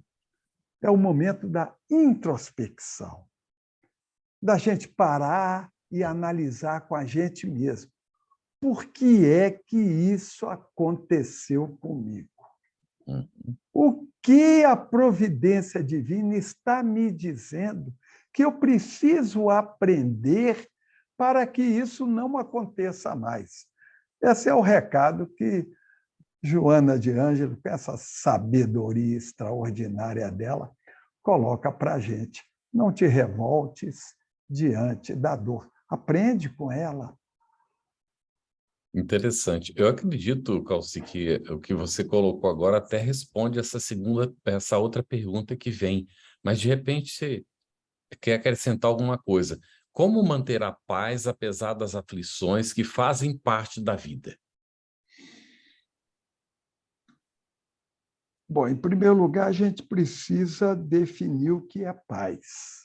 é o momento da introspecção, da gente parar e analisar com a gente mesmo. Por que é que isso aconteceu comigo? O que a providência divina está me dizendo que eu preciso aprender para que isso não aconteça mais? Esse é o recado que Joana de Ângeles, com essa sabedoria extraordinária dela, coloca para a gente. Não te revoltes diante da dor. Aprende com ela.
Interessante. Eu acredito, Calci, que o que você colocou agora até responde essa outra pergunta que vem. Mas, de repente, você quer acrescentar alguma coisa. Como manter a paz apesar das aflições que fazem parte da vida?
Bom, em primeiro lugar, a gente precisa definir o que é paz.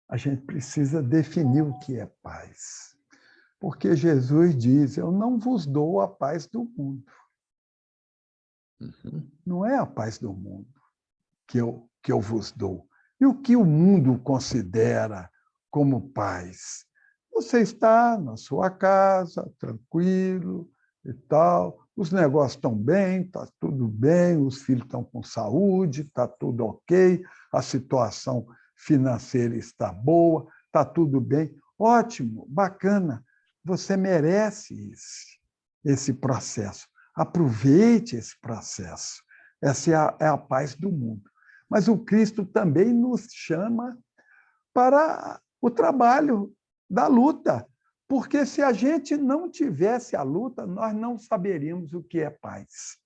A gente precisa definir o que é paz. Porque Jesus diz, eu não vos dou a paz do mundo.
Uhum.
Não é a paz do mundo que eu vos dou. E o que o mundo considera como paz? Você está na sua casa, tranquilo e tal, os negócios estão bem, está tudo bem, os filhos estão com saúde, está tudo ok, a situação financeira está boa, está tudo bem. Ótimo, bacana, você merece esse processo. Aproveite esse processo. Essa é a paz do mundo. Mas o Cristo também nos chama para o trabalho da luta, porque se a gente não tivesse a luta, nós não saberíamos o que é paz.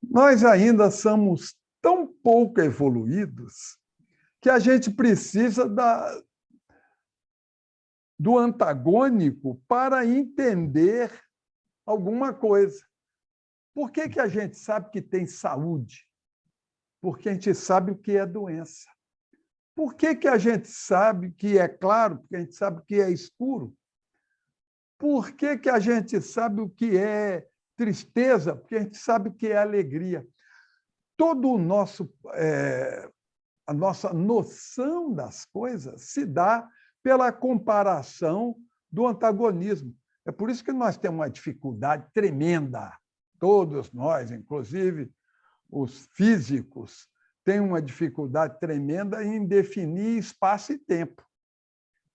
Nós ainda somos tão pouco evoluídos que a gente precisa do antagônico para entender alguma coisa. Por que a gente sabe que tem saúde? Porque a gente sabe o que é doença. Por que a gente sabe que é claro? Porque a gente sabe que é escuro. Por que a gente sabe o que é tristeza? Porque a gente sabe o que é alegria. Todo o a nossa noção das coisas se dá pela comparação do antagonismo. É por isso que nós temos uma dificuldade tremenda, todos nós, inclusive os físicos, têm uma dificuldade tremenda em definir espaço e tempo,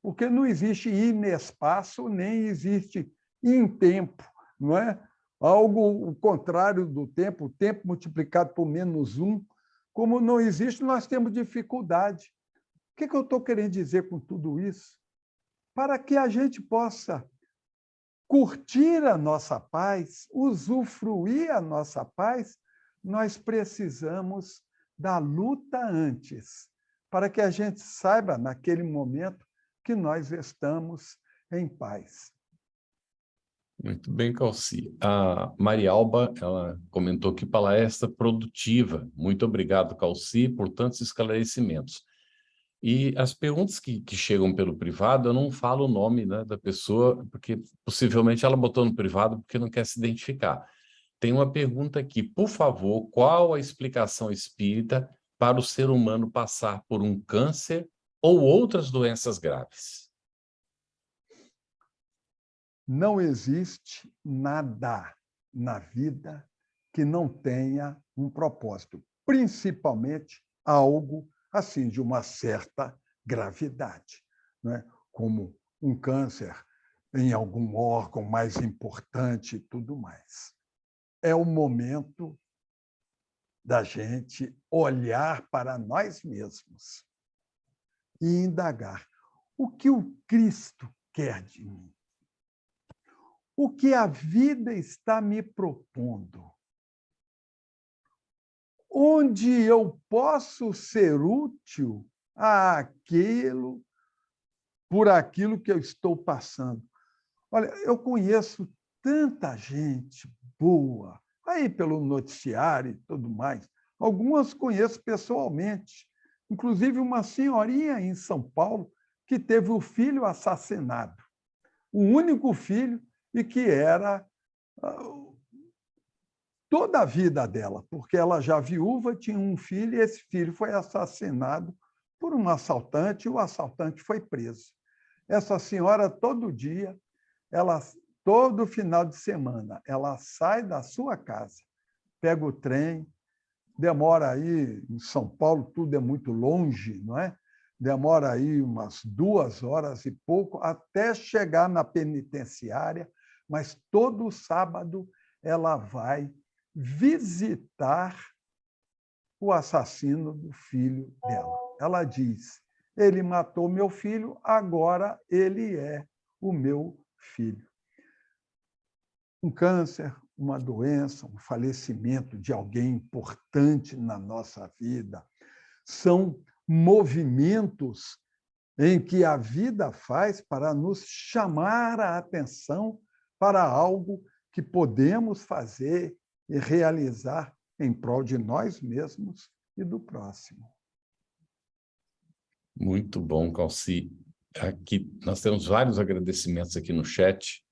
porque não existe inespaço, nem existe intempo, não é? Algo o contrário do tempo, o tempo multiplicado por -1, como não existe, nós temos dificuldade. O que eu estou querendo dizer com tudo isso? Para que a gente possa curtir a nossa paz, usufruir a nossa paz, nós precisamos da luta antes, para que a gente saiba, naquele momento, que nós estamos em paz.
Muito bem, Calci. A Marialba, ela comentou que palestra produtiva. Muito obrigado, Calci, por tantos esclarecimentos. E as perguntas que chegam pelo privado, eu não falo o nome, né, da pessoa, porque possivelmente ela botou no privado porque não quer se identificar. Tem uma pergunta aqui, por favor, qual a explicação espírita para o ser humano passar por um câncer ou outras doenças graves?
Não existe nada na vida que não tenha um propósito, principalmente algo assim de uma certa gravidade, né? Como um câncer em algum órgão mais importante e tudo mais. É o momento da gente olhar para nós mesmos e indagar o que o Cristo quer de mim. O que a vida está me propondo? Onde eu posso ser útil por aquilo que eu estou passando? Olha, eu conheço tanta gente boa, aí pelo noticiário e tudo mais. Algumas conheço pessoalmente, inclusive uma senhorinha em São Paulo que teve o filho assassinado, o único filho, e que era toda a vida dela, porque ela já viúva, tinha um filho, e esse filho foi assassinado por um assaltante, e o assaltante foi preso. Essa senhora, todo dia, todo final de semana, ela sai da sua casa, pega o trem, demora aí, em São Paulo tudo é muito longe, não é? Demora aí umas 2 horas e pouco até chegar na penitenciária, mas todo sábado ela vai visitar o assassino do filho dela. Ela diz: ele matou meu filho, agora ele é o meu filho. Um câncer, uma doença, um falecimento de alguém importante na nossa vida são movimentos em que a vida faz para nos chamar a atenção para algo que podemos fazer e realizar em prol de nós mesmos e do próximo.
Muito bom, Calci. Aqui nós temos vários agradecimentos aqui no chat.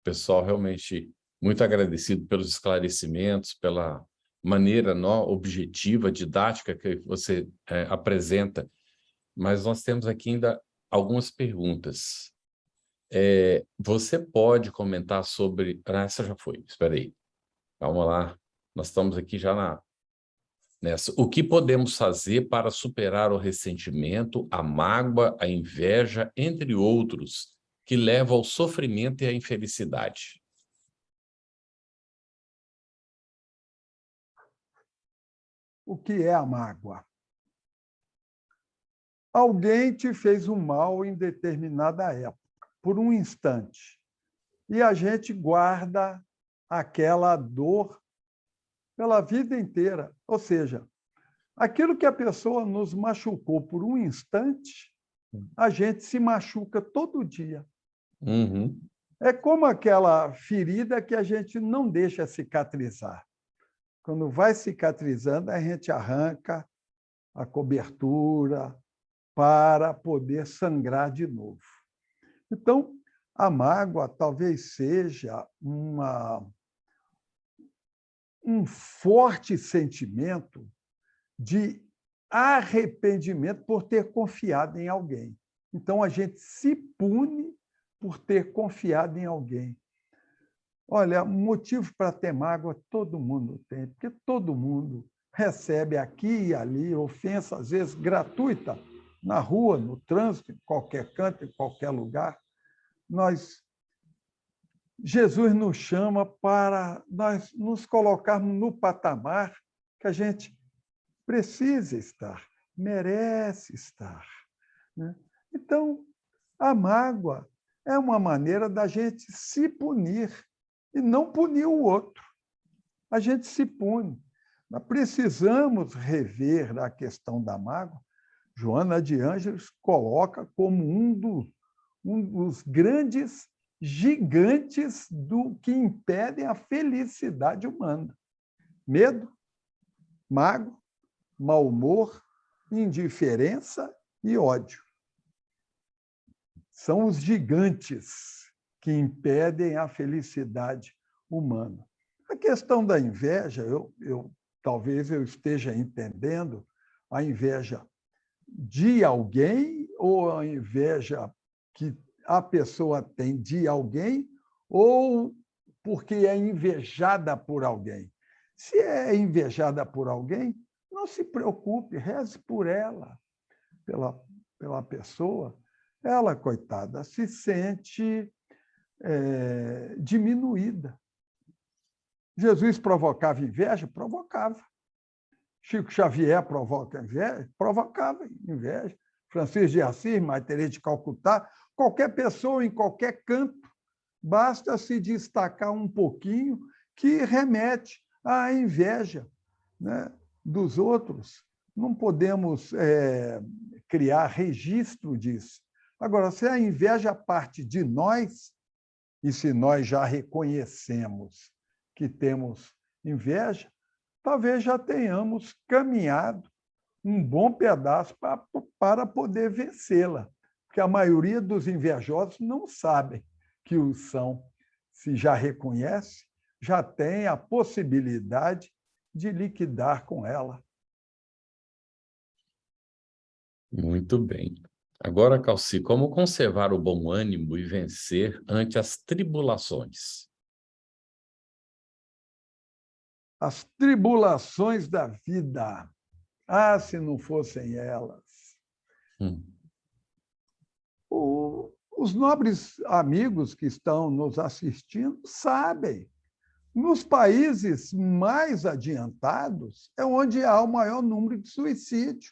O pessoal realmente Muito agradecido pelos esclarecimentos, pela maneira objetiva, didática que você apresenta. Mas nós temos aqui ainda algumas perguntas. Você pode comentar sobre... essa já foi, espera aí. Calma lá. Nós estamos aqui já nessa. O que podemos fazer para superar o ressentimento, a mágoa, a inveja, entre outros, que levam ao sofrimento e à infelicidade?
O que é a mágoa? Alguém te fez um mal em determinada época, por um instante, e a gente guarda aquela dor pela vida inteira. Ou seja, aquilo que a pessoa nos machucou por um instante, a gente se machuca todo dia.
Uhum.
É como aquela ferida que a gente não deixa cicatrizar. Quando vai cicatrizando, a gente arranca a cobertura para poder sangrar de novo. Então, a mágoa talvez seja um forte sentimento de arrependimento por ter confiado em alguém. Então, a gente se pune por ter confiado em alguém. Olha, motivo para ter mágoa todo mundo tem, porque todo mundo recebe aqui e ali ofensa, às vezes gratuita, na rua, no trânsito, em qualquer canto, em qualquer lugar. Jesus nos chama para nós nos colocarmos no patamar que a gente precisa estar, merece estar, né? Então, a mágoa é uma maneira da gente se punir e não punir o outro. A gente se pune. Nós precisamos rever a questão da mágoa. Joana de Ângeles coloca como um dos grandes gigantes do que impedem a felicidade humana. Medo, mágoa, mau humor, indiferença e ódio. São os gigantes que impedem a felicidade humana. A questão da inveja, talvez eu esteja entendendo a inveja de alguém ou a inveja que a pessoa tem de alguém ou porque é invejada por alguém. Se é invejada por alguém, não se preocupe, reze por ela, pela pessoa. Ela, coitada, se sente diminuída. Jesus provocava inveja? Provocava. Chico Xavier provoca inveja? Provocava inveja. Francisco de Assis, Maria Teresa de Calcutá, qualquer pessoa em qualquer canto, basta se destacar um pouquinho que remete à inveja, né, dos outros. Não podemos criar registro disso. Agora, se a inveja parte de nós, e se nós já reconhecemos que temos inveja, talvez já tenhamos caminhado um bom pedaço para poder vencê-la, porque a maioria dos invejosos não sabem que o são. Se já reconhece, já tem a possibilidade de liquidar com ela.
Muito bem. Agora, Calci, como conservar o bom ânimo e vencer ante as tribulações?
As tribulações da vida. Ah, se não fossem elas. Os nobres amigos que estão nos assistindo sabem. Nos países mais adiantados é onde há o maior número de suicídio.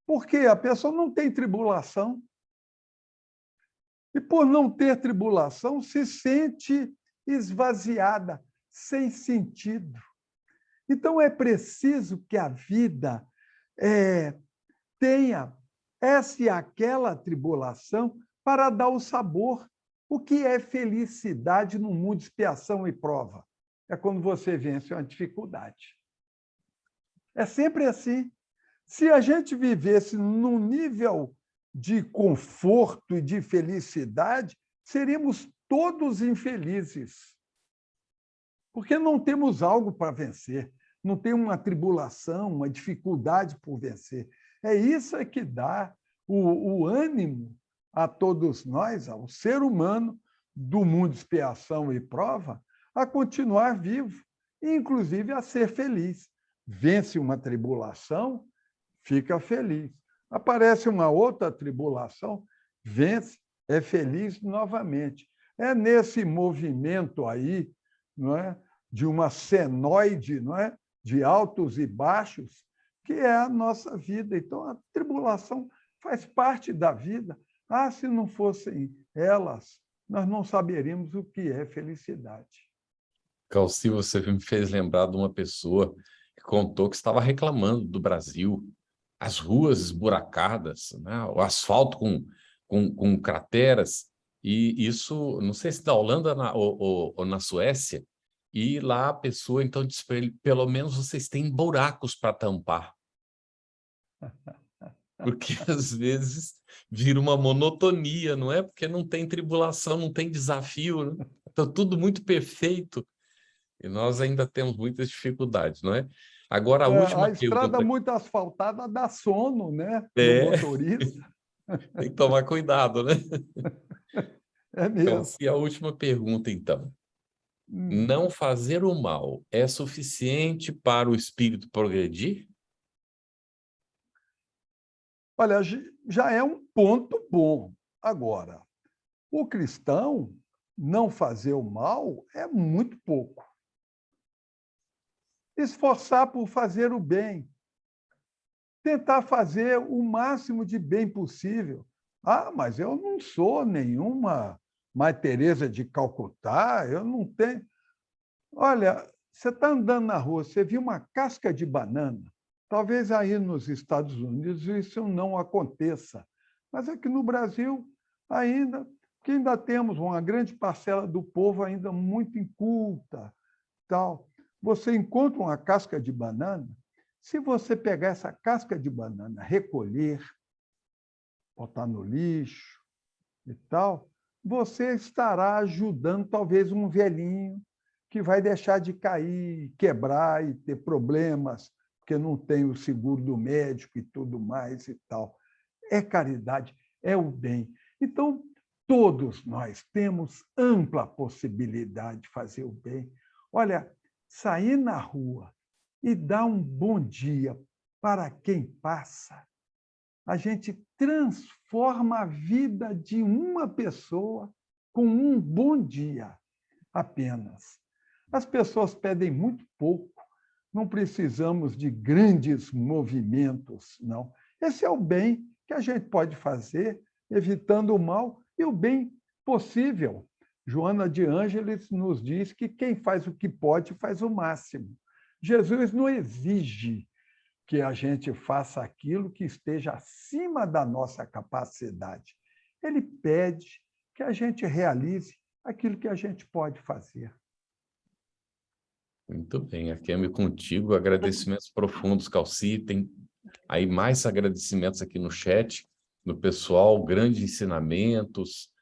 Porque a pessoa não tem tribulação. E, por não ter tribulação, se sente esvaziada, sem sentido. Então, é preciso que a vida tenha essa e aquela tribulação para dar o sabor. O que é felicidade no mundo de expiação e prova? É quando você vence uma dificuldade. É sempre assim. Se a gente vivesse num nível de conforto e de felicidade, seríamos todos infelizes. porque não temos algo para vencer, não tem uma tribulação, uma dificuldade por vencer. É isso que dá o ânimo a todos nós, ao ser humano do mundo de expiação e prova, a continuar vivo, e inclusive a ser feliz. Vence uma tribulação, fica feliz. Aparece uma outra tribulação, vence, é feliz novamente. É nesse movimento aí, não é, de uma senoide, não é, de altos e baixos, que é a nossa vida. Então, a tribulação faz parte da vida. Ah, se não fossem elas, nós não saberíamos o que é felicidade.
Calci, você me fez lembrar de uma pessoa que contou que estava reclamando do Brasil, as ruas esburacadas, né? O asfalto com crateras, e isso, não sei se na Holanda ou na Suécia, e lá a pessoa então disse para ele, pelo menos vocês têm buracos para tampar. Porque às vezes vira uma monotonia, não é? Porque não tem tribulação, não tem desafio, né? Então tudo muito perfeito. E nós ainda temos muitas dificuldades, não é? Agora, a última
A estrada
pergunta.
muito asfaltada dá sono, né, do
É,
motorista.
tem que tomar cuidado, né?
É
Então,
mesmo.
se a última pergunta, então. Não fazer o mal é suficiente para o espírito progredir?
Olha, já é um ponto bom. Agora, o cristão não fazer o mal é muito pouco. Esforçar por fazer o bem. Tentar fazer o máximo de bem possível. Ah, mas eu não sou nenhuma Mãe Teresa de Calcutá, eu não tenho... Olha, você está andando na rua, você viu uma casca de banana. Talvez aí nos Estados Unidos isso não aconteça, mas aqui no Brasil ainda, que ainda temos uma grande parcela do povo ainda muito inculta, tal. Você encontra uma casca de banana, se você pegar essa casca de banana, recolher, botar no lixo e tal, você estará ajudando talvez um velhinho que vai deixar de cair, quebrar e ter problemas, porque não tem o seguro do médico e tudo mais e tal. É caridade, é o bem. Então, todos nós temos ampla possibilidade de fazer o bem. Olha, sair na rua e dar um bom dia para quem passa, a gente transforma a vida de uma pessoa com um bom dia apenas. As pessoas pedem muito pouco, não precisamos de grandes movimentos, não. Esse é o bem que a gente pode fazer, evitando o mal e o bem possível. Joana de Ângeles nos diz que quem faz o que pode faz o máximo. Jesus não exige que a gente faça aquilo que esteja acima da nossa capacidade. Ele pede que a gente realize aquilo que a gente pode fazer.
Muito bem, aqui é contigo, agradecimentos profundos, Calci, tem aí mais agradecimentos aqui no chat, do pessoal, grandes ensinamentos,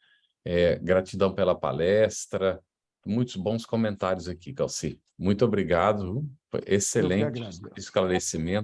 gratidão pela palestra, muitos bons comentários aqui, Calci. Muito obrigado, excelente esclarecimento.